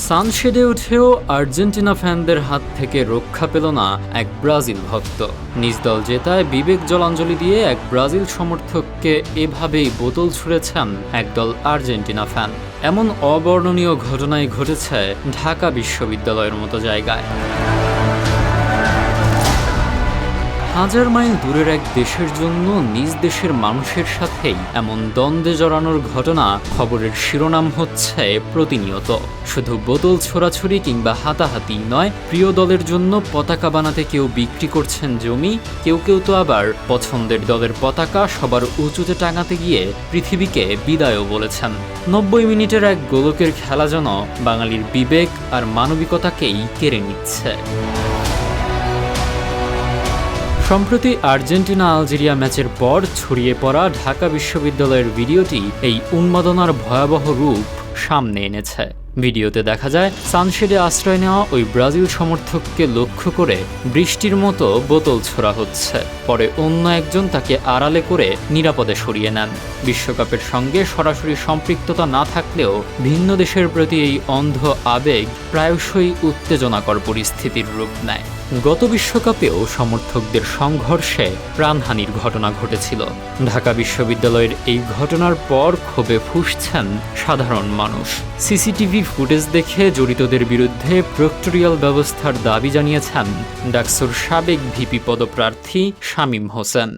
সানশেডে উঠেও আর্জেন্টিনা ফ্যানদের হাত থেকে রক্ষা পেল না এক ব্রাজিল ভক্ত। নিজ দল জেতায় বিবেক জলাঞ্জলি দিয়ে এক ব্রাজিল সমর্থককে এভাবেই বোতল ছুঁড়েছেন একদল আর্জেন্টিনা ফ্যান। এমন অবর্ণনীয় ঘটনাই ঘটেছে ঢাকা বিশ্ববিদ্যালয়ের মতো জায়গায়। হাজার মাইল দূরের এক দেশের জন্য নিজ দেশের মানুষের সাথেই এমন দ্বন্দ্বে জড়ানোর ঘটনা খবরের শিরোনাম হচ্ছে প্রতিনিয়ত। শুধু বোতল ছোড়াছুড়ি কিংবা হাতাহাতি নয়, প্রিয় দলের জন্য পতাকা বানাতে কেউ বিক্রি করছেন জমি, কেউ তো আবার পছন্দের দলের পতাকা সবার উঁচুতে টাঙাতে গিয়ে পৃথিবীকে বিদায়ও বলেছেন। 90 মিনিটের এক গোলকের খেলা যেন বাঙালির বিবেক আর মানবিকতাকেই কেড়ে নিচ্ছে। সম্প্রতি আর্জেন্টিনা আলজেরিয়া ম্যাচের পর ছড়িয়ে পড়া ঢাকা বিশ্ববিদ্যালয়ের ভিডিওটি এই উন্মাদনার ভয়াবহ রূপ সামনে এনেছে। ভিডিওতে দেখা যায় সানশেডে আশ্রয় নেওয়া ওই ব্রাজিল সমর্থককে লক্ষ্য করে বৃষ্টির মতো বোতল ছোড়া হচ্ছে। পরে অন্য একজন তাকে আড়ালে করে নিরাপদে সরিয়ে নেন। বিশ্বকাপের সঙ্গে সরাসরি সম্পৃক্ততা না থাকলেও ভিন্ন দেশের প্রতি এই অন্ধ আবেগ প্রায়শই উত্তেজনাকর পরিস্থিতির রূপ নেয়। গত বিশ্বকাপেও সমর্থকদের সংঘর্ষে প্রাণহানির ঘটনা ঘটেছিল। ঢাকা বিশ্ববিদ্যালয়ের এই ঘটনার পর ক্ষোভে ফুঁসছেন সাধারণ মানুষ। সিসিটিভি ফুটেজ দেখে জড়িতদের বিরুদ্ধে প্রক্টোরিয়াল ব্যবস্থার দাবি জানিয়েছেন ডাকসুর সাবেক ভিপি পদপ্রার্থী শামীম হোসেন।